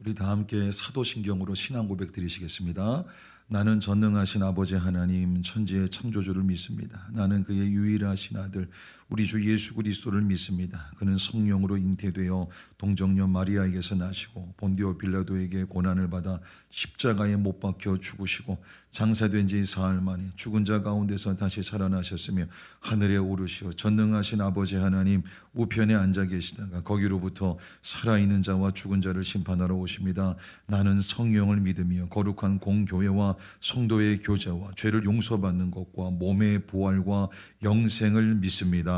우리 다 함께 사도신경으로 신앙 고백 드리시겠습니다. 나는 전능하신 아버지 하나님 천지의 창조주를 믿습니다. 나는 그의 유일하신 아들 우리 주 예수 그리스도를 믿습니다. 그는 성령으로 잉태되어 동정녀 마리아에게서 나시고 본디오 빌라도에게 고난을 받아 십자가에 못 박혀 죽으시고 장사된 지 사흘 만에 죽은 자 가운데서 다시 살아나셨으며 하늘에 오르시어 전능하신 아버지 하나님 우편에 앉아 계시다가 거기로부터 살아있는 자와 죽은 자를 심판하러 오십니다. 나는 성령을 믿으며 거룩한 공교회와 성도의 교제와 죄를 용서받는 것과 몸의 부활과 영생을 믿습니다.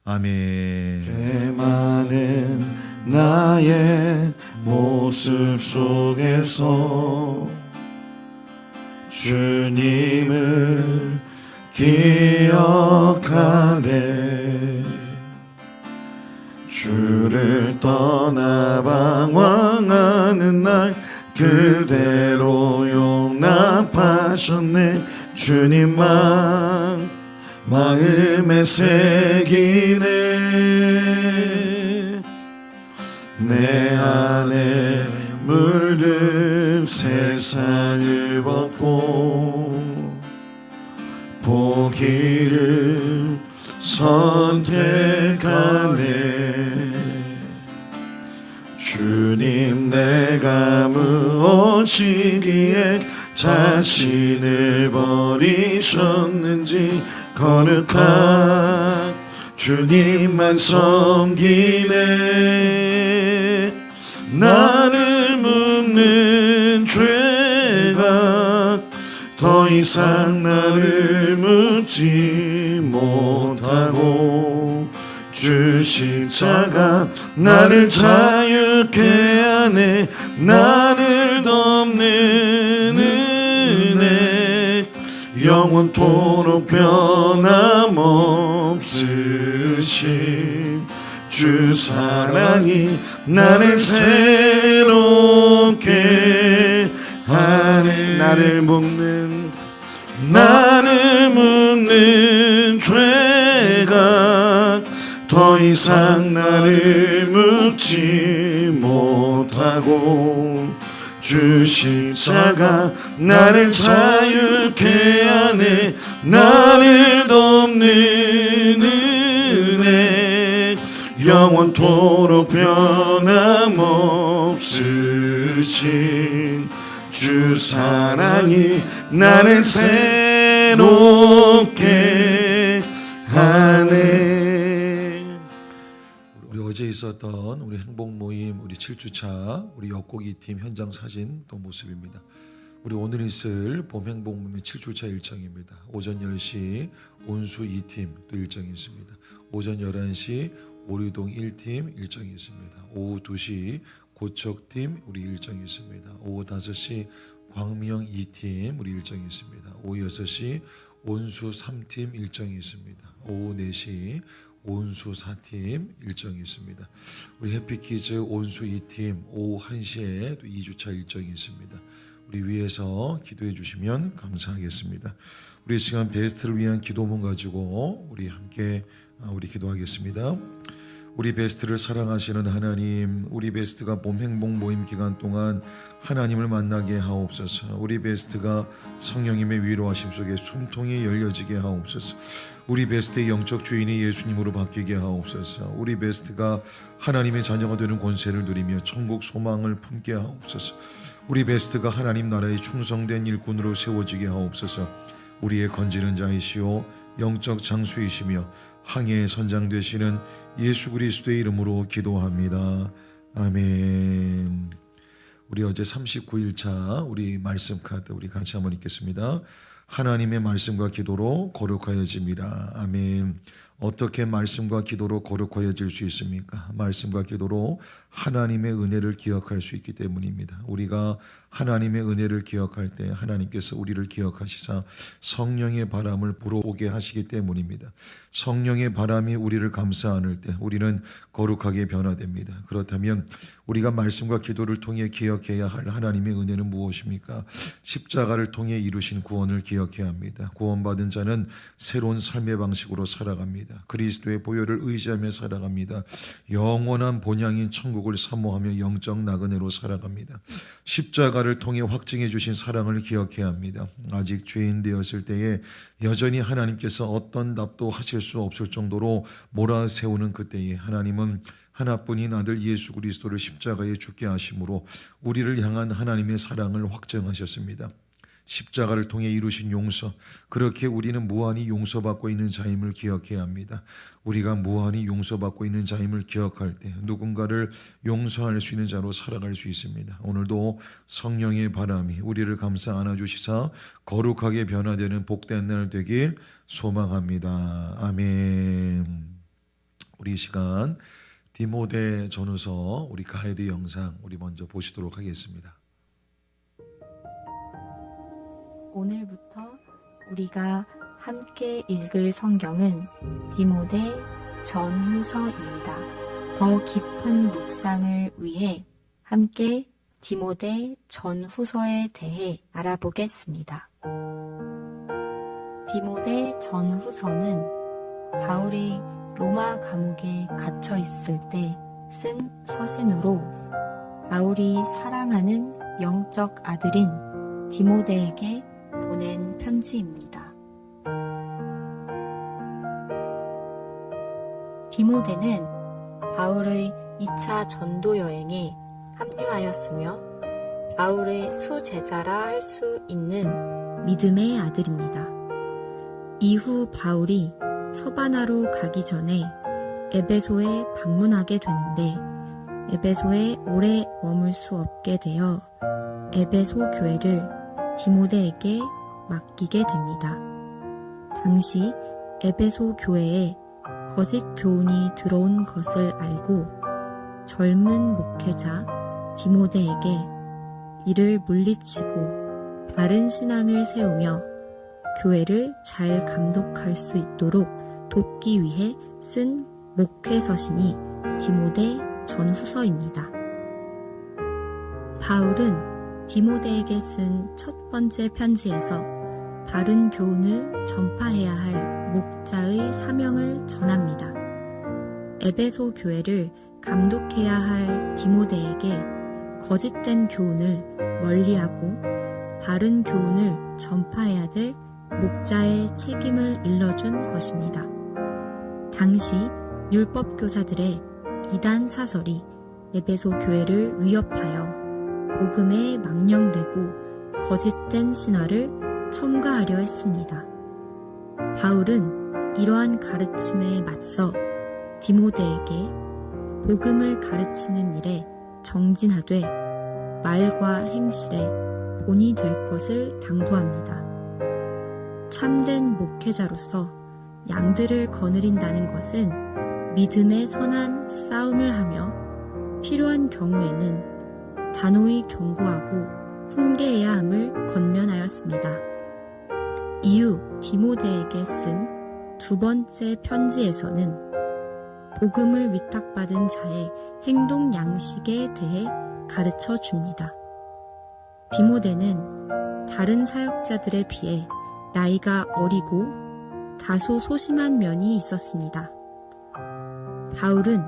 아멘. 죄 많은 나의 모습 속에서 주님을 기억하네. 주를 떠나 방황하는 날 그대로 용납하셨네. 주님만 마음에 새기네. 내 안에 물든 세상을 벗고 보기를 선택하네. 주님 내가 무엇이기에 자신을 버리셨는지 거룩한 주님만 섬기네. 나를 묻는 죄가 더 이상 나를 묻지 못하고 주 십자가 나를 자유케 하네. 나를 덮는 은혜 영원토록 변함없으신 주 사랑이 나를 새롭게 하네. 나를 묶는 죄가 더 이상 나를 묶지 못하고 주 십자가 나를 자유케 하네. 나를 덮는 은혜 영원토록 변함없으신 주 사랑이 나를 새롭게 하네. 우리 어제 있었던 우리 행복 모임 우리 7주차 우리 엿곡이 팀 현장 사진 또 모습입니다. 우리 오늘 있을 봄 행복 모임 7주차 일정입니다. 오전 10시 온수 2팀 또 일정이 있습니다. 오전 11시 오류동 1팀 일정이 있습니다. 오후 2시 고척팀 우리 일정이 있습니다. 오후 5시 광명 2팀 우리 일정이 있습니다. 오후 6시 온수 3팀 일정이 있습니다. 오후 4시 온수 4팀 일정이 있습니다. 우리 해피키즈 온수 2팀 오후 1시에 또 2주차 일정이 있습니다. 우리 위에서 기도해 주시면 감사하겠습니다. 우리 시간 베스트를 위한 기도문 가지고 우리 함께 우리 기도하겠습니다. 우리 베스트를 사랑하시는 하나님, 우리 베스트가 봄 행복 모임 기간 동안 하나님을 만나게 하옵소서. 우리 베스트가 성령님의 위로하심 속에 숨통이 열려지게 하옵소서. 우리 베스트의 영적 주인이 예수님으로 바뀌게 하옵소서. 우리 베스트가 하나님의 자녀가 되는 권세를 누리며 천국 소망을 품게 하옵소서. 우리 베스트가 하나님 나라에 충성된 일꾼으로 세워지게 하옵소서. 우리의 건지는 자이시오 영적 장수이시며 항해의 선장 되시는 예수 그리스도의 이름으로 기도합니다. 아멘. 우리 어제 39일차 우리 말씀 카드 우리 같이 한번 읽겠습니다. 하나님의 말씀과 기도로 거룩하여집니다. 아멘. 어떻게 말씀과 기도로 거룩하여질 수 있습니까? 말씀과 기도로 하나님의 은혜를 기억할 수 있기 때문입니다. 우리가 하나님의 은혜를 기억할 때 하나님께서 우리를 기억하시사 성령의 바람을 불어오게 하시기 때문입니다. 성령의 바람이 우리를 감싸 안을 때 우리는 거룩하게 변화됩니다. 그렇다면 우리가 말씀과 기도를 통해 기억해야 할 하나님의 은혜는 무엇입니까? 십자가를 통해 이루신 구원을 기억해야 합니다. 구원받은 자는 새로운 삶의 방식으로 살아갑니다. 살아갑니다. 그리스도의 보혈을 의지하며 살아갑니다. 영원한 본향인 천국을 사모하며 영적 나그네로 살아갑니다. 십자가를 통해 확증해 주신 사랑을 기억해야 합니다. 아직 죄인 되었을 때에 여전히 하나님께서 어떤 답도 하실 수 없을 정도로 몰아세우는 그때에 하나님은 하나뿐인 아들 예수 그리스도를 십자가에 죽게 하심으로 우리를 향한 하나님의 사랑을 확증하셨습니다. 십자가를 통해 이루신 용서, 그렇게 우리는 무한히 용서받고 있는 자임을 기억해야 합니다. 우리가 무한히 용서받고 있는 자임을 기억할 때 누군가를 용서할 수 있는 자로 살아갈 수 있습니다. 오늘도 성령의 바람이 우리를 감싸 안아주시사 거룩하게 변화되는 복된 날 되길 소망합니다. 아멘. 우리 이 시간 디모데 전후서 우리 가이드 영상 우리 먼저 보시도록 하겠습니다. 오늘부터 우리가 함께 읽을 성경은 디모데 전후서입니다. 더 깊은 묵상을 위해 함께 디모데 전후서에 대해 알아보겠습니다. 디모데 전후서는 바울이 로마 감옥에 갇혀 있을 때 쓴 서신으로 바울이 사랑하는 영적 아들인 디모데에게 보낸 편지입니다. 디모데는 바울의 2차 전도 여행에 합류하였으며 바울의 수제자라 할 수 있는 믿음의 아들입니다. 이후 바울이 서바나로 가기 전에 에베소에 방문하게 되는데 에베소에 오래 머물 수 없게 되어 에베소 교회를 디모데에게 맡기게 됩니다. 당시 에베소 교회에 거짓 교훈이 들어온 것을 알고 젊은 목회자 디모데에게 이를 물리치고 바른 신앙을 세우며 교회를 잘 감독할 수 있도록 돕기 위해 쓴 목회서신이 디모데 전후서입니다. 바울은 디모데에게 쓴 첫 번째 편지에서 바른 교훈을 전파해야 할 목자의 사명을 전합니다. 에베소 교회를 감독해야 할 디모데에게 거짓된 교훈을 멀리하고 바른 교훈을 전파해야 될 목자의 책임을 일러준 것입니다. 당시 율법 교사들의 이단 사설이 에베소 교회를 위협하여 복음에 망령되고 거짓된 신화를 첨가하려 했습니다. 바울은 이러한 가르침에 맞서 디모데에게 복음을 가르치는 일에 정진하되 말과 행실에 본이 될 것을 당부합니다. 참된 목회자로서 양들을 거느린다는 것은 믿음의 선한 싸움을 하며 필요한 경우에는 단호히 경고하고 훈계해야 함을 권면하였습니다. 이후 디모데에게 쓴 두 번째 편지에서는 복음을 위탁받은 자의 행동 양식에 대해 가르쳐 줍니다. 디모데는 다른 사역자들에 비해 나이가 어리고 다소 소심한 면이 있었습니다. 바울은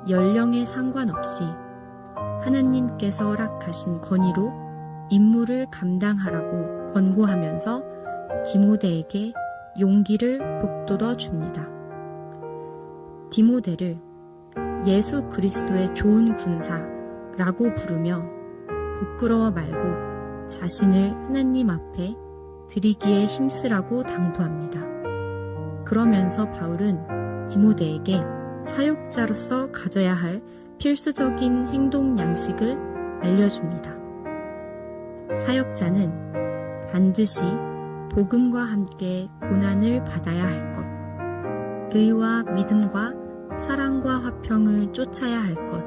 연령에 상관없이 하나님께서 허락하신 권위로 임무를 감당하라고 권고하면서 디모데에게 용기를 북돋워 줍니다. 디모데를 예수 그리스도의 좋은 군사라고 부르며 부끄러워 말고 자신을 하나님 앞에 드리기에 힘쓰라고 당부합니다. 그러면서 바울은 디모데에게 사역자로서 가져야 할 필수적인 행동 양식을 알려줍니다. 사역자는 반드시 복음과 함께 고난을 받아야 할 것, 의와 믿음과 사랑과 화평을 쫓아야 할 것,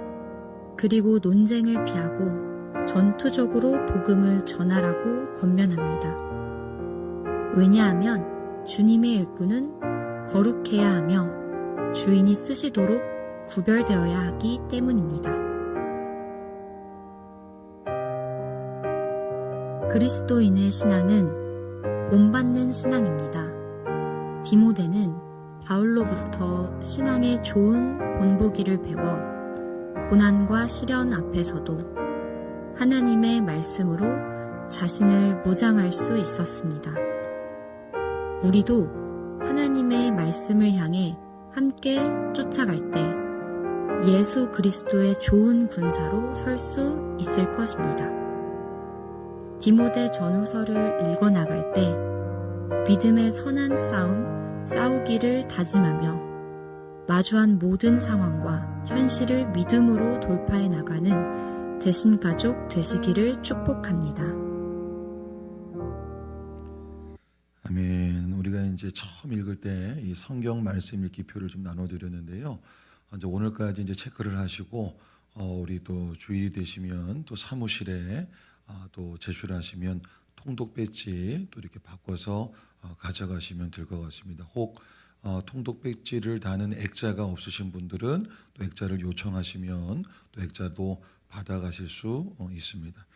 그리고 논쟁을 피하고 전투적으로 복음을 전하라고 권면합니다. 왜냐하면 주님의 일꾼은 거룩해야 하며 주인이 쓰시도록 구별되어야 하기 때문입니다. 그리스도인의 신앙은 본받는 신앙입니다. 디모데는 바울로부터 신앙의 좋은 본보기를 배워 고난과 시련 앞에서도 하나님의 말씀으로 자신을 무장할 수 있었습니다. 우리도 하나님의 말씀을 향해 함께 쫓아갈 때 예수 그리스도의 좋은 군사로 설 수 있을 것입니다. 디모데 전후서를 읽어나갈 때 믿음의 선한 싸움 싸우기를 다짐하며 마주한 모든 상황과 현실을 믿음으로 돌파해 나가는 대신가족 되시기를 축복합니다. 아멘. 우리가 이제 처음 읽을 때 이 성경 말씀 읽기표를 좀 나눠드렸는데요. 이제 오늘까지 이제 체크를 하시고 우리 또 주일이 되시면 또 사무실에 또 제출하시면 통독 배지 또 이렇게 바꿔서 가져가시면 될 것 같습니다. 혹 통독 배지를 다는 액자가 없으신 분들은 또 액자를 요청하시면 또 액자도 받아가실 수 있습니다.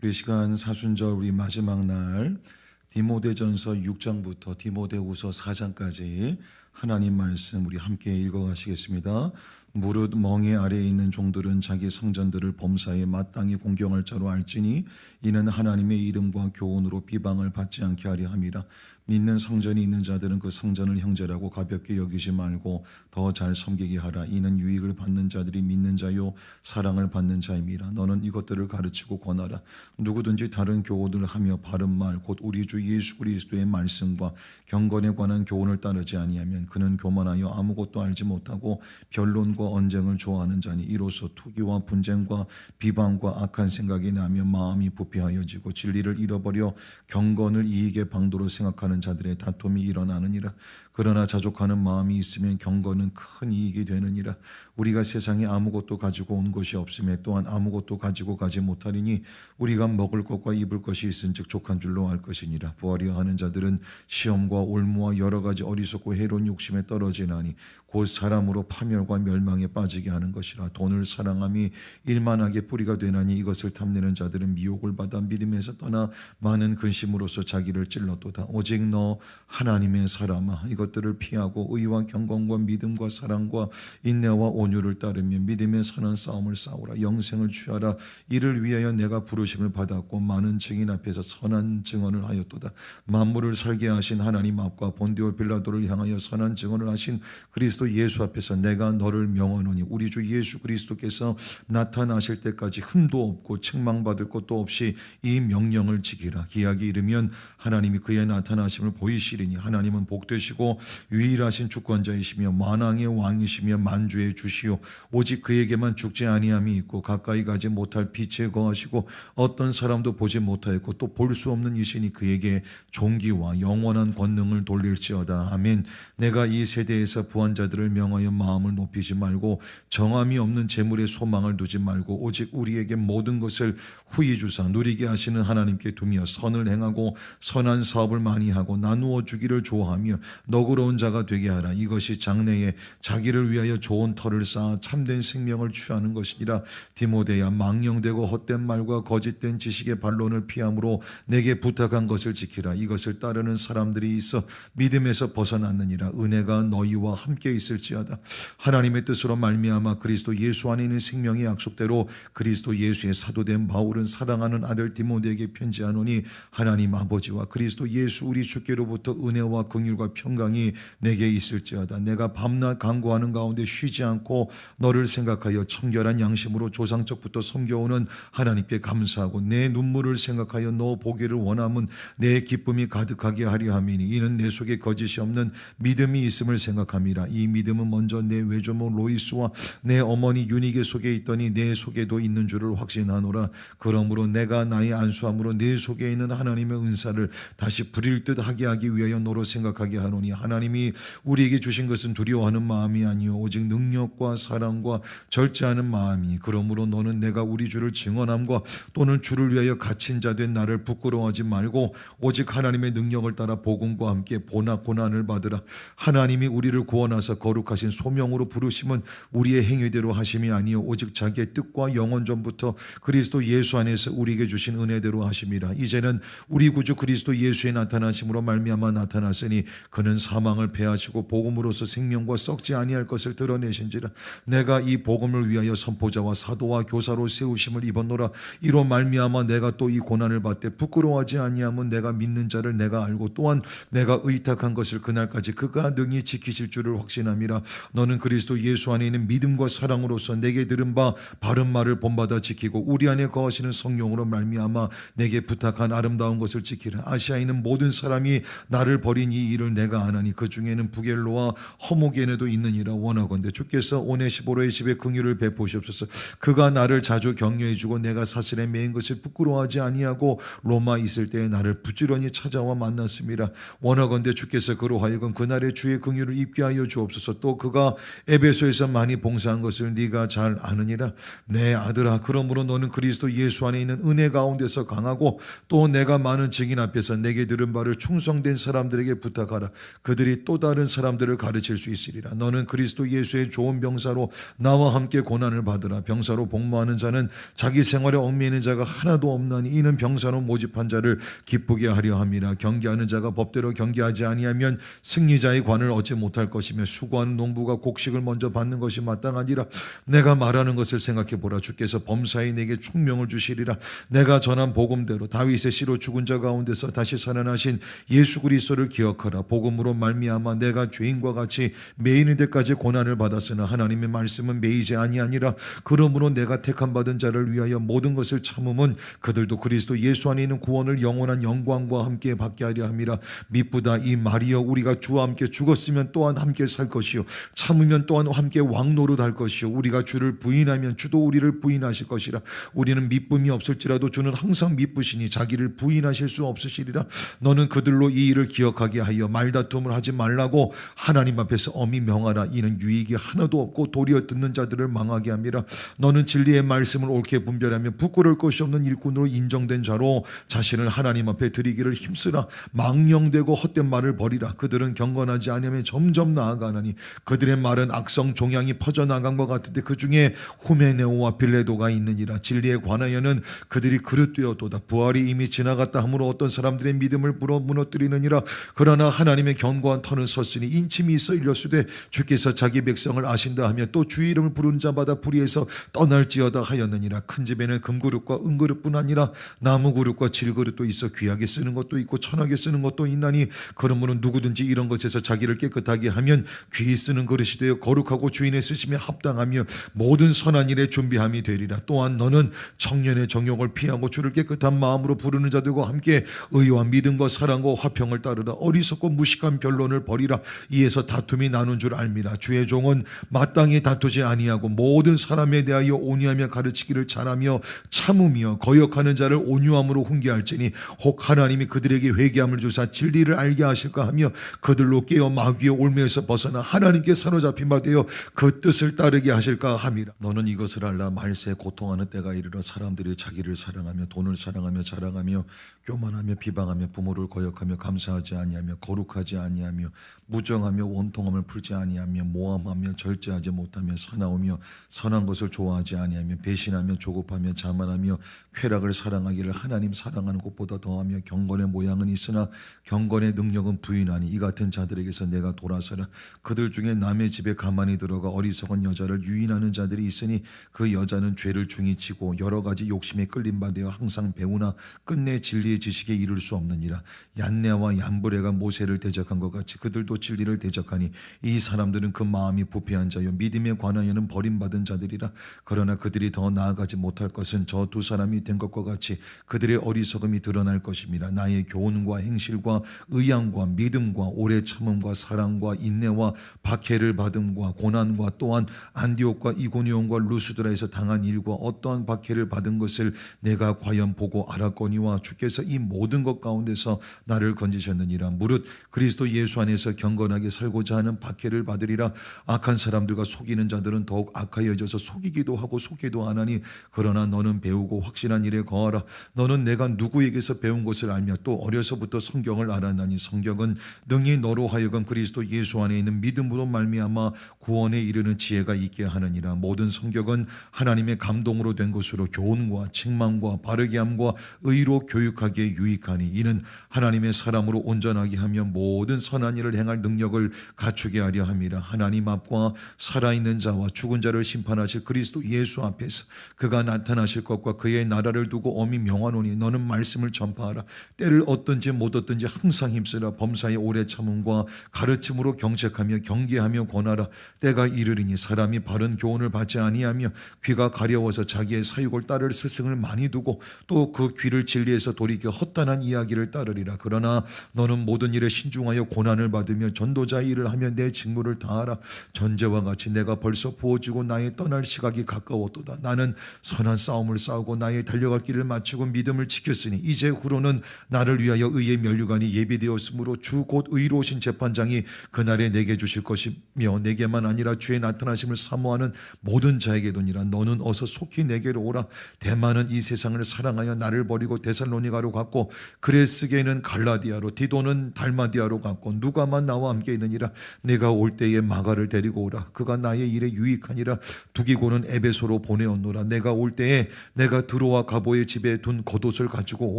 우리 시간 사순절 우리 마지막 날 디모데전서 6장부터 디모데후서 4장까지 하나님 말씀 우리 함께 읽어가시겠습니다. 무릇 멍에 아래에 있는 종들은 자기 성전들을 범사에 마땅히 공경할 자로 알지니 이는 하나님의 이름과 교훈으로 비방을 받지 않게 하려 함이라. 믿는 성전이 있는 자들은 그 성전을 형제라고 가볍게 여기지 말고 더 잘 섬기게 하라. 이는 유익을 받는 자들이 믿는 자요 사랑을 받는 자임이라. 너는 이것들을 가르치고 권하라. 누구든지 다른 교훈을 하며 바른 말 곧 우리 주 예수 그리스도의 말씀과 경건에 관한 교훈을 따르지 아니하면 그는 교만하여 아무것도 알지 못하고 변론과 언쟁을 좋아하는 자니 이로써 투기와 분쟁과 비방과 악한 생각이 나며 마음이 부패하여지고 진리를 잃어버려 경건을 이익의 방도로 생각하는 자들의 다툼이 일어나느니라. 그러나 자족하는 마음이 있으면 경건은 큰 이익이 되느니라. 우리가 세상에 아무것도 가지고 온 것이 없음에 또한 아무것도 가지고 가지 못하리니 우리가 먹을 것과 입을 것이 있은즉 족한 줄로 알 것이니라. 부하려 하는 자들은 시험과 올무와 여러 가지 어리석고 해로운 욕심에 떨어지나니 곧 사람으로 파멸과 멸망에 빠지게 하는 것이라. 돈을 사랑함이 일만하게 뿌리가 되나니 이것을 탐내는 자들은 미혹을 받아 믿음에서 떠나 많은 근심으로써 자기를 찔렀도다. 오직 너 하나님의 사람아 이것들을 피하고 의와 경건과 믿음과 사랑과 인내와 온유를 따르며 믿음에 선한 싸움을 싸우라. 영생을 취하라. 이를 위하여 내가 부르심을 받았고 많은 증인 앞에서 선한 증언을 하였도다. 만물을 살게 하신 하나님 앞과 본디오 빌라도를 향하여 선한 증언을 하신 그리스도 예수 앞에서 내가 너를 명하노니 우리 주 예수 그리스도께서 나타나실 때까지 흠도 없고 책망받을 것도 없이 이 명령을 지키라. 기약이 이르면 하나님이 그의 나타나심을 보이시리니 하나님은 복되시고 유일하신 주권자이시며 만왕의 왕이시며 만주의 주시오. 오직 그에게만 죽지 아니함이 있고 가까이 가지 못할 빛에 거하시고 어떤 사람도 보지 못하였고 또 볼 수 없는 이시니 그에게 존귀와 영원한 권능을 돌릴지어다. 아멘. 내가 이 세대에서 부한 자들을 명하여 마음을 높이지 말고 정함이 없는 재물에 소망을 두지 말고 오직 우리에게 모든 것을 후히 주사 누리게 하시는 하나님께 두며 선을 행하고 선한 사업을 많이 하고 나누어 주기를 좋아하며 너그러운 자가 되게 하라. 이것이 장래에 자기를 위하여 좋은 터를 쌓아 참된 생명을 취하는 것이니라. 디모데야 망령되고 헛된 말과 거짓된 지식의 반론을 피함으로 내게 부탁한 것을 지키라. 이것을 따르는 사람들이 있어 믿음에서 벗어났느니라. 은혜가 너희와 함께 있을지어다. 하나님의 뜻으로 말미암아 그리스도 예수 안에 있는 생명의 약속대로 그리스도 예수의 사도된 바울은 사랑하는 아들 디모데에게 편지하노니 하나님 아버지와 그리스도 예수 우리 주께로부터 은혜와 긍휼과 평강이 내게 있을지어다. 내가 밤낮 간구하는 가운데 쉬지 않고 너를 생각하여 청결한 양심으로 조상적부터 섬겨오는 하나님께 감사하고 내 눈물을 생각하여 너 보기를 원함은 내 기쁨이 가득하게 하려 함이니 이는 내 속에 거짓이 없는 믿음이 있음을 생각함이라. 이 믿음은 먼저 내 외조모 로이스와 내 어머니 유니게 속에 있더니 내 속에도 있는 줄을 확신하노라. 그러므로 내가 나의 안수함으로 내 속에 있는 하나님의 은사를 다시 부릴 듯 하게 하기 위하여 너로 생각하게 하노니 하나님이 우리에게 주신 것은 두려워하는 마음이 아니요 오직 능력과 사랑과 절제하는 마음이. 그러므로 너는 내가 우리 주를 증언함과 또는 주를 위하여 갇힌 자 된 나를 부끄러워하지 말고 오직 하나님의 능력을 따라 복음과 함께 고난을 받으라. 하나님이 우리를 구원하사 거룩하신 소명으로 부르심은 우리의 행위대로 하심이 아니요 오직 자기의 뜻과 영원 전부터 그리스도 예수 안에서 우리에게 주신 은혜대로 하심이라. 이제는 우리 구주 그리스도 예수의 나타나심으로 말미암아 나타났으니 그는 사망을 패하시고 복음으로서 생명과 썩지 아니할 것을 드러내신지라. 내가 이 복음을 위하여 선포자와 사도와 교사로 세우심을 입었노라. 이로 말미암아 내가 또 이 고난을 받되 부끄러워하지 아니함은 내가 믿는 자를 내가 알고 또한 내가 의탁한 것을 그날까지 그가 능히 지키실 줄을 확신함이라. 너는 그리스도 예수 안에 있는 믿음과 사랑으로서 내게 들은 바 바른 말을 본받아 지키고 우리 안에 거하시는 성령으로 말미암아 내게 부탁한 아름다운 것을 지키라. 아시아에 있는 모든 사람이 나를 버린 이 일을 내가 아나니 그 중에는 부겔로와 허모게네도 있느니라. 원하건대 주께서 오네시보로의 집에 긍휼을 베푸시옵소서. 그가 나를 자주 격려해 주고 내가 사슬에 매인 것을 부끄러워하지 아니하고 로마 있을 때에 나를 부지런히 찾아와 만났습니다. 원하건대 주께서 그로 하여금 그날의 주의 긍휼을 입게 하여 주옵소서. 또 그가 에베소에서 많이 봉사한 것을 네가 잘 아느니라. 내 아들아, 그러므로 너는 그리스도 예수 안에 있는 은혜 가운데서 강하고 또 내가 많은 증인 앞에서 내게 들은 바를 충성된 사람들에게 부탁하라. 그들이 또 다른 사람들을 가르칠 수 있으리라. 너는 그리스도 예수의 좋은 병사로 나와 함께 고난을 받으라. 병사로 복무하는 자는 자기 생활에 얽매이는 자가 하나도 없나니 이는 병사로 모집한 자를 기쁘게 하려 함이라. 경계하는 자가 법대로 경계하지 아니하면 승리자의 관을 얻지 못할 것이며 수고하는 농부가 곡식을 먼저 받는 것이 마땅하니라. 내가 말하는 것을 생각해 보라. 주께서 범사에 내게 총명을 주시리라. 내가 전한 복음대로 다윗의 씨로 죽은 자 가운데서 다시 살아나신 예수 그리스도를 기억하라. 복음으로 말미암아 내가 죄인과 같이 매이는 데까지 고난을 받았으나 하나님의 말씀은 매이지 아니하니라. 그러므로 내가 택함 받은 자를 위하여 모든 것을 참음은 그들도 그리스도 예수 안에 있는 구원을 영원한 영광과 함께 받게 하려 함이라. 미쁘다 이 말이여, 우리가 주와 함께 죽었으면 또한 함께 살 것이요 참으면 또한 함께 왕노릇 할 것이요 우리가 주를 부인하면 주도 우리를 부인하실 것이라. 우리는 미쁨이 없을지라도 주는 항상 미쁘시니 자기를 부인하실 수 없으시리라. 너는 그들로 이 일을 기억하게 하여 말다툼을 하지 말라고 하나님 앞에서 엄히 명하라. 이는 유익이 하나도 없고 도리어 듣는 자들을 망하게 함이라. 너는 진리의 말씀을 옳게 분별하며 부끄러울 것이 없는 일꾼으로 인정된 자로 자신을 하나님 앞에 드리기를 힘쓰라. 망령되고 헛된 말을 버리라. 그들은 경건하지 않으면 점점 나아가나니 그들의 말은 악성 종양이 퍼져나간 것 같은데 그 중에 후메네오와 빌레도가 있느니라. 진리에 관하여는 그들이 그릇되었도다. 부활이 이미 지나갔다 하므로 어떤 사람들의 믿음을 무너뜨리느니라. 그러나 하나님의 견고한 터는 섰으니 인침이 있어 일렸으되 주께서 자기 백성을 아신다 하며 또 주의 이름을 부르는 자마다 불의에서 떠날지어다 하였느니라. 큰 집에는 금그릇과 은그릇뿐 아니라 나무그릇과 질그릇도 있어 귀하게 쓰는 것도 있고 천하게 쓰는 것도 있나니 그러므로 누구든지 이런 것에서 자기를 깨끗하게 하면 귀히 쓰는 그릇이 되어 거룩하고 주인의 쓰심에 합당하며 모든 선한 일에 준비함이 되리라. 또한 너는 청년의 정욕을 피하고 주를 깨끗한 마음으로 부르는 자들과 함께 의와 믿음과 사랑과 화평을 따르라. 어리석고 무식한 변론을 버리라. 이에서 다툼이 나눈 줄 알미라. 주의 종은 마땅히 다투지 아니하고 모든 사람에 대하여 온유하며 가르치기를 잘하며 참으며 거역하는 자를 온유함으로 훈계할지니 혹 하나님이 그들에게 회개함을 주사 진리를 알게 하실까 하며 그들로 깨어 마귀의 올무에서 벗어나 하나님께 사로잡힌 바 되어 그 뜻을 따르게 하실까 함이라. 너는 이것을 알라. 말세에 고통하는 때가 이르러 사람들이 자기를 사랑하며 돈을 사랑하며 자랑하며 교만하며 비방하며 부모를 거역하며 감사하지 아니하며 거룩하지 아니하며 무정하며 원통함을 풀지 아니하며 모함하며 절제하지 못하며 사나우며 선한 것을 좋아하지 아니하며 배신하며 조급하며 자만하며 쾌락을 사랑하기를 하나님 사랑하는 것보다 더하며 경건의 모양은 있으나 경건의 능력은 부인하니 이 같은 자들에게서 내가 돌아서라. 그들 중에 남의 집에 가만히 들어가 어리석은 여자를 유인하는 자들이 있으니 그 여자는 죄를 중히 지고 여러 가지 욕심에 끌린 바 되어 항상 배우나 끝내 진리의 지식에 이를 수 없느니라. 얀네와 얀브레가 모세를 대적한 것 같이 그들도 진리를 대적하니 이 사람들은 그 마음이 부패한 자요 믿음에 관하여는 버림받은 자들이라. 그러나 그들이 더 나아가지 못할 것은 저 두 사람이 된 것과 같이 그들의 어리석음이 드러날 것입니다. 나의 교훈과 행실과 의향과 믿음과 오래 참음과 사랑과 인내와 박해를 받음과 고난과 또한 안디옥과 이고니온과 루스드라에서 당한 일과 어떠한 박해를 받은 것을 내가 과연 보고 알았거니와 주께서 이 모든 것 가운데서 나를 건지셨느니라. 무릇 그리스도 예수 안에서 경건하게 살고자 하는 박해를 받으리라. 악한 사람들과 속이는 자들은 더욱 악하여져서 속이기도 하고 속기도 하나니 그러나 너는 배우고 확신한 일에 거하라. 너는 내가 누구에게서 배운 것을 알며 또 어려서부터 성경을 알았나니 성경은 능히 너로 하여금 하여금 그리스도 예수 안에 있는 믿음으로 말미암아 구원에 이르는 지혜가 있게 하느니라. 모든 성경은 하나님의 감동으로 된 것으로 교훈과 책망과 바르게 함과 의로 교육하기에 유익하니 이는 하나님의 사람으로 온전하게 하며 모든 선한 일을 행할 능력을 갖추게 하려 함이라. 하나님 앞과 살아있는 자와 죽은 자를 심판하실 그리스도 예수 앞에서 그가 나타나실 것과 그의 나라를 두고 엄히 명하노니 너는 말씀을 전파하라. 때를 얻든지 못 얻든지 항상 힘쓰라. 범사의 오래 참음과 가르침으로 경책하며 경계하며 권하라. 때가 이르리니 사람이 바른 교훈을 받지 아니하며 귀가 가려워서 자기의 사육을 따를 스승을 많이 두고 또 그 귀를 진리에서 돌이켜 헛단한 이야기를 따르리라. 그러나 너는 모든 일에 신중하여 고난을 받으며 전도자의 일을 하며 내 직무를 다하라. 전제와 같이 내가 벌써 부어지고 나의 떠날 시각이 가까웠도다. 나는 선한 싸움을 싸우고 나의 달려갈 길을 마치고 믿음을 지켰으니 이제 후로는 나를 위하여 의의 면류관이 예비되었으므로 주 곧 의로우신 재판장이 그날에 내게 주실 것이며 내게만 아니라 주의 나타나심을 사모하는 모든 자에게도니라. 너는 어서 속히 내게로 오라. 대만은 이 세상을 사랑하여 나를 버리고 데살로니가로 갔고 그레스게는 갈라디아로 디도는 달마디아로 갔고 누가만 나와 함께 있느니라. 내가 올 때에 마가를 데리고 오라. 그가 나의 일에 유익하니라. 두기고는 에베소로 보내었노라. 내가 올 때에 내가 드로와 가보의 집에 둔 겉옷을 가지고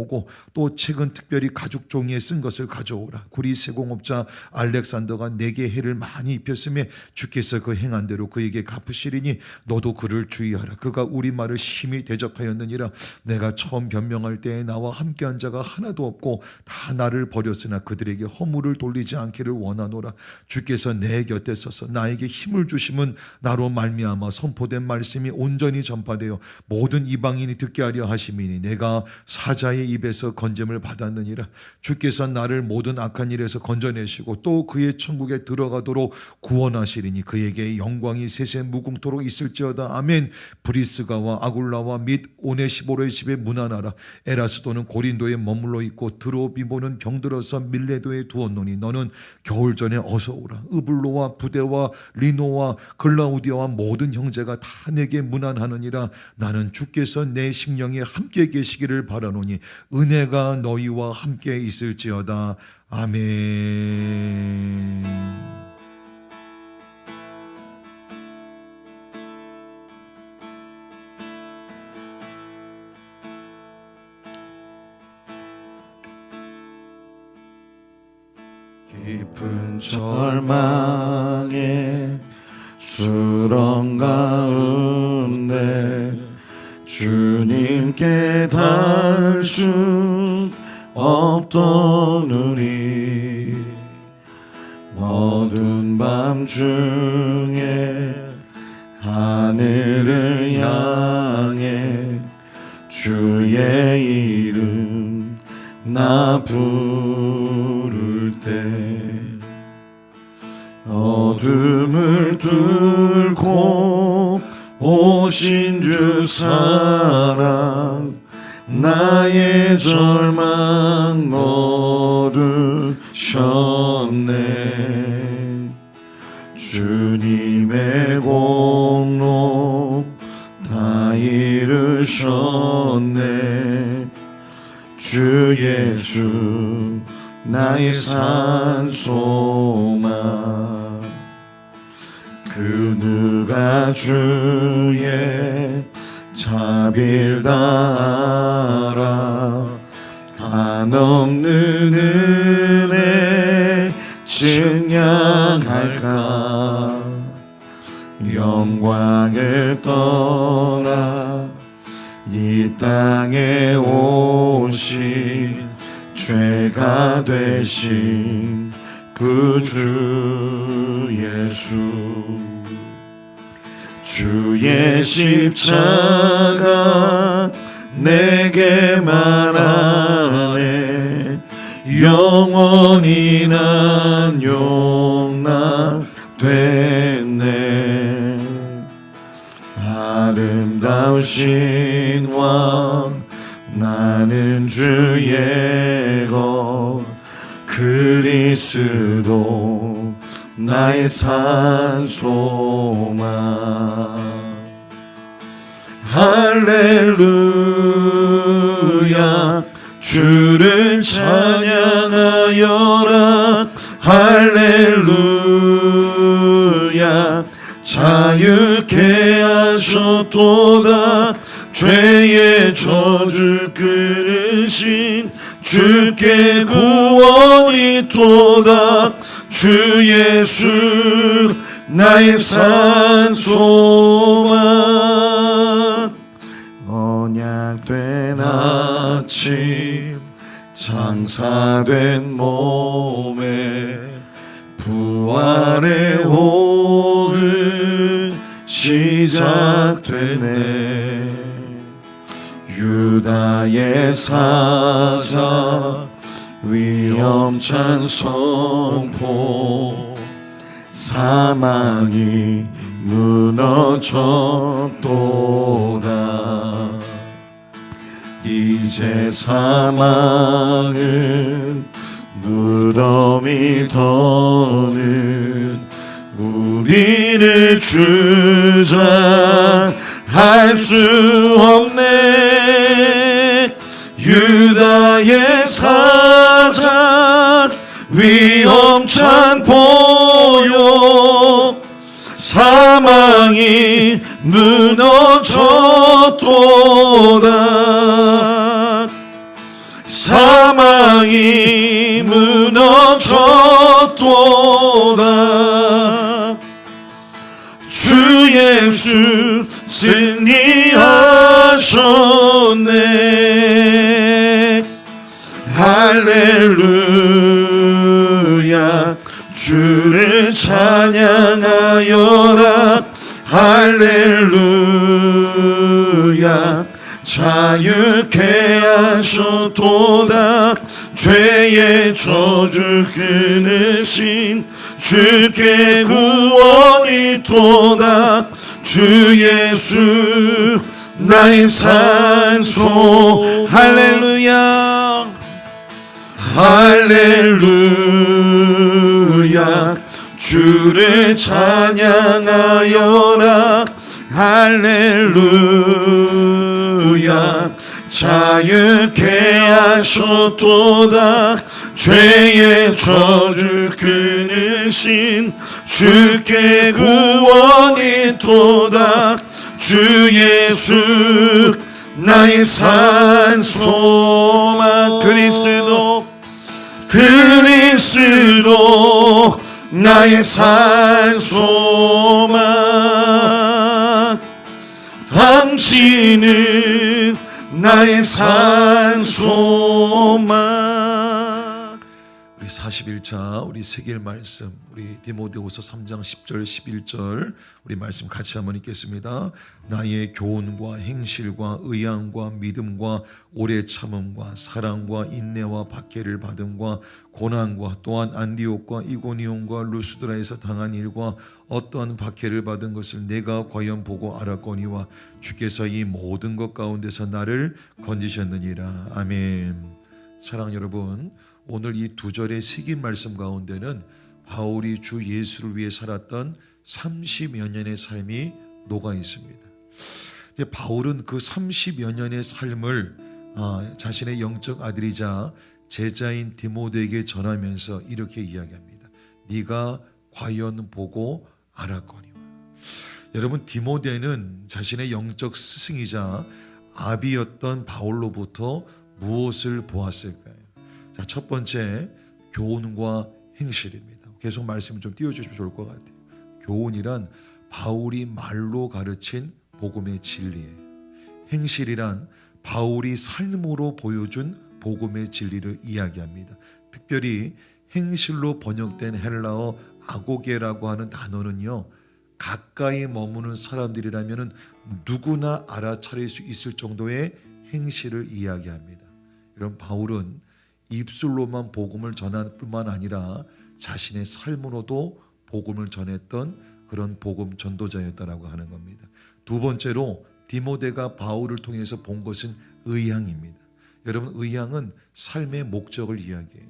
오고 또 책은 특별히 가죽 종이에 쓴 것을 가져오라. 구리 세공업자 알렉산더가 내게 해를 많이 입혔으며 주께서 그 행한 대로 그에게 갚으시리니 너도 그를 주의하라. 그가 우리 말을 심히 대적하였느니라. 내가 처음 변명할 때에 나와 함께한 자가 하나도 없고 다 나를 버렸으나 그들에게 허물을 돌리지 않기를 원하노라. 주께서 내 곁에 서서 나에게 힘을 주심은 나로 말미암아 선포된 말씀이 온전히 전파되어 모든 이방인이 듣게 하려 하심이니 내가 사자의 입에서 건짐을 받았느니라. 주께서 나를 모든 악한 일에서 건져내시고 또 그의 천국에 들어가도록 구원하시리니 그에게 영광이 세세 무궁토록 있을지어다. 아멘. 브리스가와 아굴라와 및 오네시보로의 집에 문안하라. 에라스도는 고린도에 머물러 있고 드로비모는 병들어서 밀레도에 두었노니 너는 겨울 전에 어서 오라. 으블로와 부데와 리노와 글라우디아와 모든 형제가 다 내게 문안하느니라. 나는 주께서 내 심령에 함께 계시기를 바라노니 은혜가 너희와 함께 있을지어다. 아멘. 깊은 절망의 수렁 가운데 주님께 닿을 수 없던 우리 어두운 밤중에 하늘을 향해 주의 이름 나 부를 때 어둠을 뚫고 오신 주 사랑 나의 절망 얻으셨네. 주님의 공로 다 이루셨네. 주 예수 나의 산소망. 그 누가 주의 자비를 다 알아. 한없는 은혜 증량할까. 영광을 떠나 이 땅에 오신 죄가 되신 그 주 예수. 주의 십자가 내게 말하네. 영원히 난 용납됐네. 아름다우신 왕 나는 주의 것 그리스도 나의 산소망. 할렐루야 주를 찬양하여라. 할렐루야 하셨도다. 죄의 저주 끊으신 주께 구원이 도다. 주 예수 나의 산 소망. 언약된 아침 장사된 몸에 부활의 오늘 시작되네. 유다의 사자 위험찬 선포. 사망이 무너졌도다. 이제 사망은 무덤이 더는 우리를 주장할 수 없네. 유다의 사자 위험찬 보역. 사망이 무너졌도다. 사망이 무너졌도다. 주 예수 승리하셨네. 할렐루야. 주를 찬양하여라. 할렐루야. 자유케 하셨도다. 죄의 저주 끊으신 주께 구원이 도다. 주 예수 나의 산소. 할렐루야. 할렐루야. 주를 찬양하여라. 할렐루야. 자유케 하셨도다. 죄의 저주 끊으신 주께 구원이 도다. 주 예수 나의 산 소망. 그리스도 나의 산 소망. 당신은 나의 산 소망. 우리 41차 우리 새길 말씀, 우리 디모데후서 3장 10절 11절 우리 말씀 같이 한번 읽겠습니다. 나의 교훈과 행실과 의향과 믿음과 오래 참음과 사랑과 인내와 박해를 받음과 고난과 또한 안디옥과 이고니온과 루스드라에서 당한 일과 어떠한 박해를 받은 것을 내가 과연 보고 알았거니와 주께서 이 모든 것 가운데서 나를 건지셨느니라. 아멘. 사랑 여러분, 오늘 이 두 절의 새긴 말씀 가운데는 바울이 주 예수를 위해 살았던 30여 년의 삶이 녹아 있습니다. 바울은 그 30여 년의 삶을 자신의 영적 아들이자 제자인 디모데에게 전하면서 이렇게 이야기합니다. 네가 과연 보고 알았거니와. 여러분, 디모데는 자신의 영적 스승이자 아비였던 바울로부터 무엇을 보았을까요? 자, 첫 번째, 교훈과 행실입니다. 계속 말씀을 좀 띄워주시면 좋을 것 같아요. 교훈이란 바울이 말로 가르친 복음의 진리예요. 행실이란 바울이 삶으로 보여준 복음의 진리를 이야기합니다. 특별히 행실로 번역된 헬라어 아고게라고 하는 단어는요, 가까이 머무는 사람들이라면 누구나 알아차릴 수 있을 정도의 행실을 이야기합니다. 이런 바울은 입술로만 복음을 전할 뿐만 아니라 자신의 삶으로도 복음을 전했던 그런 복음 전도자였다라고 하는 겁니다. 두 번째로 디모데가 바울을 통해서 본 것은 의향입니다. 여러분, 의향은 삶의 목적을 이야기해요.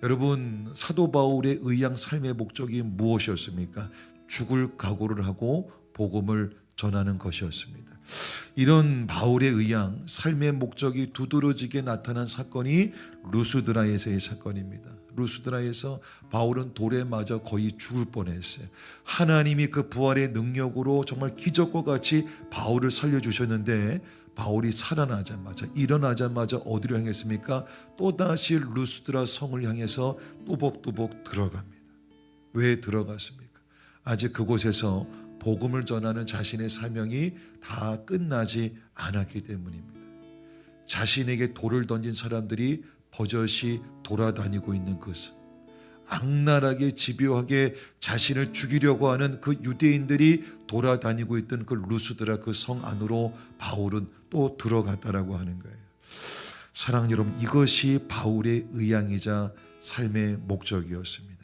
여러분, 사도 바울의 의향 삶의 목적이 무엇이었습니까? 죽을 각오를 하고 복음을 전하는 것이었습니다. 이런 바울의 의양, 삶의 목적이 두드러지게 나타난 사건이 루스드라에서의 사건입니다. 루스드라에서 바울은 돌에 맞아 거의 죽을 뻔했어요. 하나님이 그 부활의 능력으로 정말 기적과 같이 바울을 살려주셨는데 바울이 살아나자마자 일어나자마자 어디로 향했습니까? 또다시 루스드라 성을 향해서 뚜벅뚜벅 들어갑니다. 왜 들어갔습니까? 아직 그곳에서 복음을 전하는 자신의 사명이 다 끝나지 않았기 때문입니다. 자신에게 돌을 던진 사람들이 버젓이 돌아다니고 있는 것은, 악랄하게 집요하게 자신을 죽이려고 하는 그 유대인들이 돌아다니고 있던 그 루스드라 그 성 안으로 바울은 또 들어갔다라고 하는 거예요. 사랑하는 여러분, 이것이 바울의 의향이자 삶의 목적이었습니다.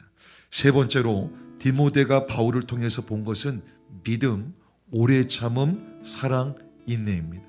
세 번째로 디모데가 바울을 통해서 본 것은 믿음, 오래 참음, 사랑, 인내입니다.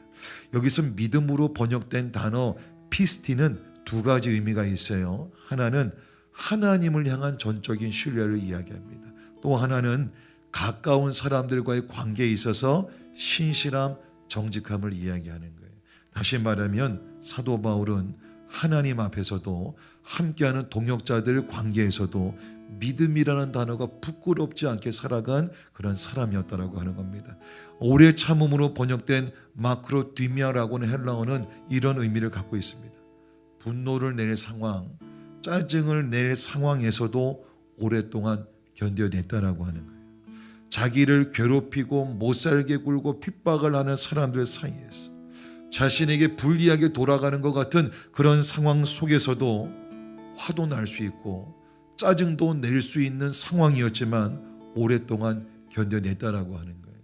여기서 믿음으로 번역된 단어 피스티는 두 가지 의미가 있어요. 하나는 하나님을 향한 전적인 신뢰를 이야기합니다. 또 하나는 가까운 사람들과의 관계에 있어서 신실함, 정직함을 이야기하는 거예요. 다시 말하면 사도 바울은 하나님 앞에서도 함께하는 동역자들 관계에서도 믿음이라는 단어가 부끄럽지 않게 살아간 그런 사람이었다라고 하는 겁니다. 오래 참음으로 번역된 마크로디미아라고는 헬라어는 이런 의미를 갖고 있습니다. 분노를 낼 상황, 짜증을 낼 상황에서도 오랫동안 견뎌냈다라고 하는 거예요. 자기를 괴롭히고 못살게 굴고 핍박을 하는 사람들 사이에서 자신에게 불리하게 돌아가는 것 같은 그런 상황 속에서도 화도 날 수 있고 짜증도 낼 수 있는 상황이었지만 오랫동안 견뎌냈다라고 하는 거예요.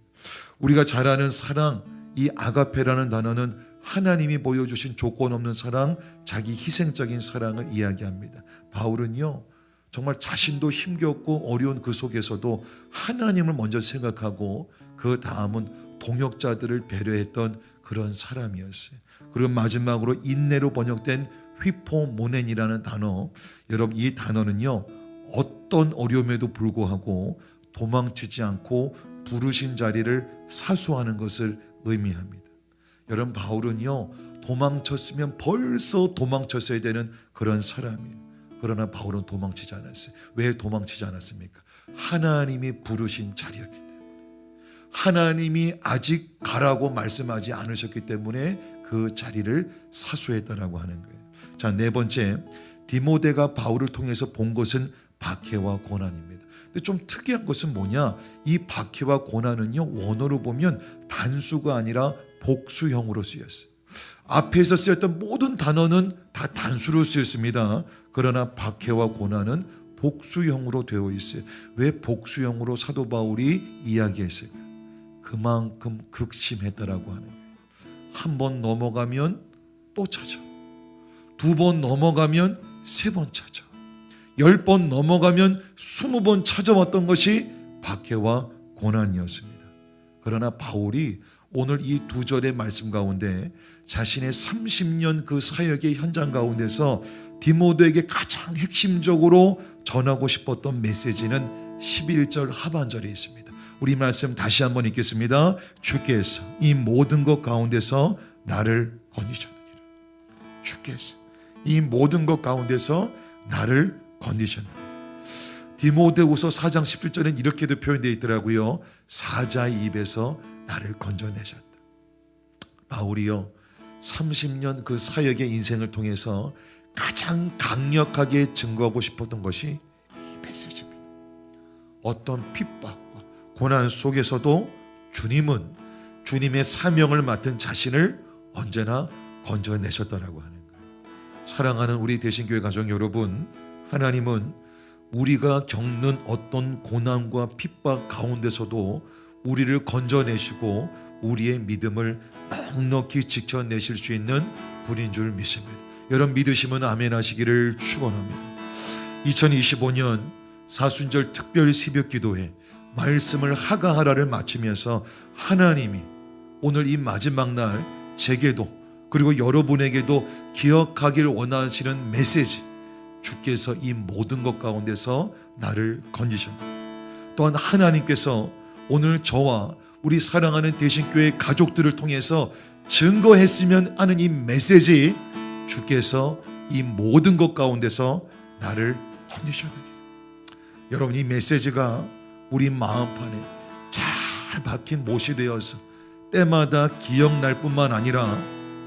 우리가 잘 아는 사랑, 이 아가페라는 단어는 하나님이 보여주신 조건 없는 사랑, 자기 희생적인 사랑을 이야기합니다. 바울은요, 정말 자신도 힘겹고 어려운 그 속에서도 하나님을 먼저 생각하고 그 다음은 동역자들을 배려했던 그런 사람이었어요. 그리고 마지막으로 인내로 번역된 휘포모넨이라는 단어, 여러분 이 단어는요, 어떤 어려움에도 불구하고 도망치지 않고 부르신 자리를 사수하는 것을 의미합니다. 여러분 바울은요, 도망쳤으면 벌써 도망쳤어야 되는 그런 사람이에요. 그러나 바울은 도망치지 않았어요. 왜 도망치지 않았습니까? 하나님이 부르신 자리였기 때문에, 하나님이 아직 가라고 말씀하지 않으셨기 때문에 그 자리를 사수했다라고 하는 거예요. 자, 네 번째, 디모데가 바울을 통해서 본 것은 박해와 고난입니다. 근데 좀 특이한 것은 뭐냐? 이 박해와 고난은요, 원어로 보면 단수가 아니라 복수형으로 쓰였어요. 앞에서 쓰였던 모든 단어는 다 단수로 쓰였습니다. 그러나 박해와 고난은 복수형으로 되어 있어요. 왜 복수형으로 사도 바울이 이야기했을까? 그만큼 극심했다라고 하는 거예요. 한 번 넘어가면 또 찾아. 두 번 넘어가면 세 번 찾아. 10번 넘어가면 20번 찾아왔던 것이 박해와 고난이었습니다. 그러나 바울이 오늘 이 두 절의 말씀 가운데 자신의 30년 그 사역의 현장 가운데서 디모데에게 가장 핵심적으로 전하고 싶었던 메시지는 11절 하반절에 있습니다. 우리 말씀 다시 한번 읽겠습니다. 주께서 이 모든 것 가운데서 나를 건지셨느니라. 주께서 이 모든 것 가운데서 나를 건지셨느니라. 디모데후서 4장 17절엔 이렇게도 표현되어 있더라고요. 사자의 입에서 나를 건져내셨다. 바울이요, 30년 그 사역의 인생을 통해서 가장 강력하게 증거하고 싶었던 것이 이 메시지입니다. 어떤 핍박과 고난 속에서도 주님은 주님의 사명을 맡은 자신을 언제나 건져내셨다라고 하는 거예요. 사랑하는 우리 대신교회 가족 여러분, 하나님은 우리가 겪는 어떤 고난과 핍박 가운데서도 우리를 건져내시고 우리의 믿음을 넉넉히 지켜내실 수 있는 분인 줄 믿습니다. 여러분 믿으시면 아멘 하시기를 축원합니다. 2025년 사순절 특별 새벽 기도회 말씀을 하가하라를 마치면서 하나님이 오늘 이 마지막 날 제게도 그리고 여러분에게도 기억하길 원하시는 메시지, 주께서 이 모든 것 가운데서 나를 건지셨다. 또한 하나님께서 오늘 저와 우리 사랑하는 대신교회 가족들을 통해서 증거했으면 하는 이 메시지, 주께서 이 모든 것 가운데서 나를 건지셨느니라. 여러분, 이 메시지가 우리 마음판에 잘 박힌 못이 되어서 때마다 기억날 뿐만 아니라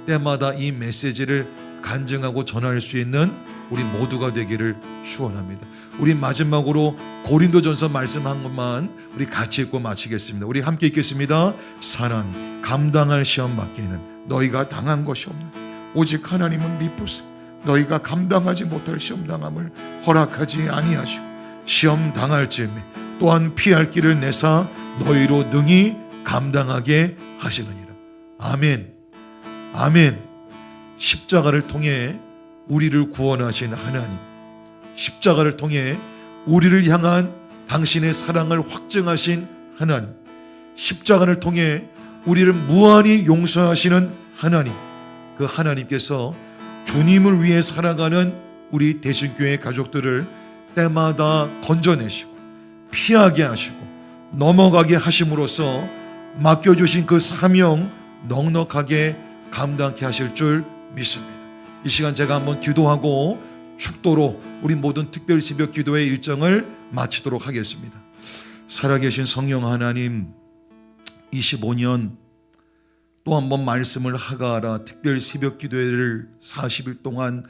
때마다 이 메시지를 간증하고 전할 수 있는 우리 모두가 되기를 축원합니다. 우리 마지막으로 고린도전서 말씀한 것만 우리 같이 읽고 마치겠습니다. 우리 함께 읽겠습니다. 사랑 감당할 시험 밖에는 너희가 당한 것이 없나. 오직 하나님은 미쁘사 너희가 감당하지 못할 시험 당함을 허락하지 아니하시고 시험 당할 즈음에 또한 피할 길을 내사 너희로 능히 감당하게 하시느니라. 아멘. 아멘. 십자가를 통해 우리를 구원하신 하나님, 십자가를 통해 우리를 향한 당신의 사랑을 확증하신 하나님, 십자가를 통해 우리를 무한히 용서하시는 하나님, 그 하나님께서 주님을 위해 살아가는 우리 대신교회 가족들을 때마다 건져내시고 피하게 하시고 넘어가게 하심으로써 맡겨주신 그 사명 넉넉하게 감당케 하실 줄 믿습니다. 이 시간 제가 한번 기도하고 축도로 우리 모든 특별 새벽 기도의 일정을 마치도록 하겠습니다. 살아계신 성령 하나님, 25년 또 한 번 말씀을 하가하라 특별 새벽 기도회를 40일 동안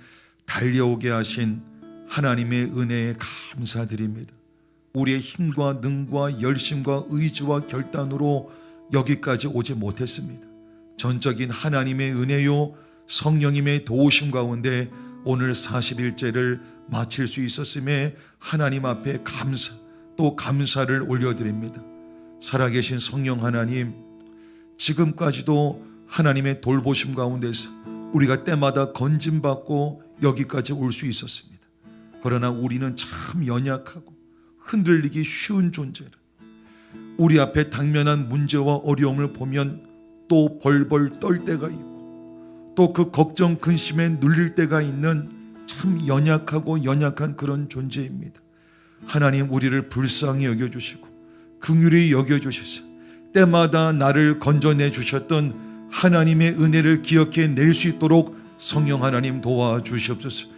달려오게 하신 하나님의 은혜에 감사드립니다. 우리의 힘과 능과 열심과 의지와 결단으로 여기까지 오지 못했습니다. 전적인 하나님의 은혜요 성령님의 도우심 가운데 오늘 40일째를 마칠 수 있었음에 하나님 앞에 감사 또 감사를 올려드립니다. 살아계신 성령 하나님, 지금까지도 하나님의 돌보심 가운데서 우리가 때마다 건짐받고 여기까지 올 수 있었습니다. 그러나 우리는 참 연약하고 흔들리기 쉬운 존재라. 우리 앞에 당면한 문제와 어려움을 보면 또 벌벌 떨 때가 있고 또 그 걱정 근심에 눌릴 때가 있는 참 연약하고 연약한 그런 존재입니다. 하나님, 우리를 불쌍히 여겨주시고 긍휼히 여겨주셔서 때마다 나를 건져내 주셨던 하나님의 은혜를 기억해 낼 수 있도록 성령 하나님 도와주시옵소서.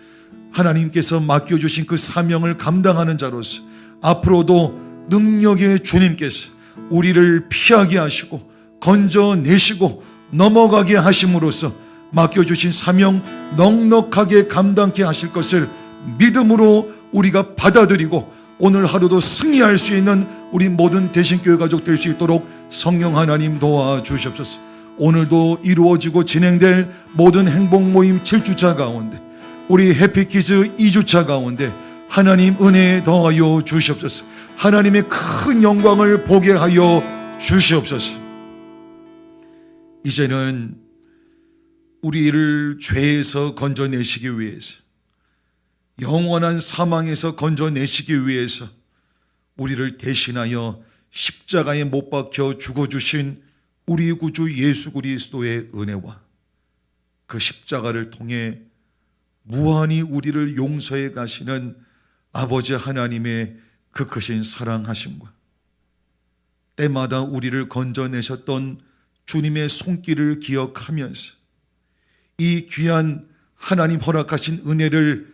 하나님께서 맡겨주신 그 사명을 감당하는 자로서 앞으로도 능력의 주님께서 우리를 피하게 하시고 건져내시고 넘어가게 하심으로써 맡겨주신 사명 넉넉하게 감당케 하실 것을 믿음으로 우리가 받아들이고 오늘 하루도 승리할 수 있는 우리 모든 대신교회 가족 될 수 있도록 성령 하나님 도와주시옵소서. 오늘도 이루어지고 진행될 모든 행복 모임 7주차 가운데 우리 해피키즈 2주차 가운데 하나님 은혜 더하여 주시옵소서. 하나님의 큰 영광을 보게 하여 주시옵소서. 이제는 우리를 죄에서 건져내시기 위해서, 영원한 사망에서 건져내시기 위해서 우리를 대신하여 십자가에 못 박혀 죽어주신 우리 구주 예수 그리스도의 은혜와 그 십자가를 통해 무한히 우리를 용서해 가시는 아버지 하나님의 그 크신 사랑하심과 때마다 우리를 건져내셨던 주님의 손길을 기억하면서 이 귀한 하나님 허락하신 은혜를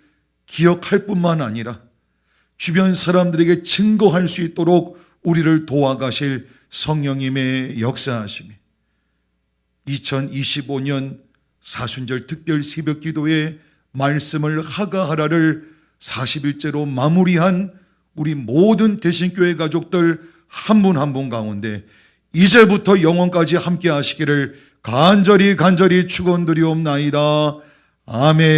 기억할 뿐만 아니라 주변 사람들에게 증거할 수 있도록 우리를 도와가실 성령님의 역사하심이 2025년 사순절 특별 새벽 기도의 말씀을 하가하라를 40일째로 마무리한 우리 모든 대신교회 가족들 한 분 한 분 가운데 이제부터 영원까지 함께 하시기를 간절히 축원드리옵나이다. 아멘.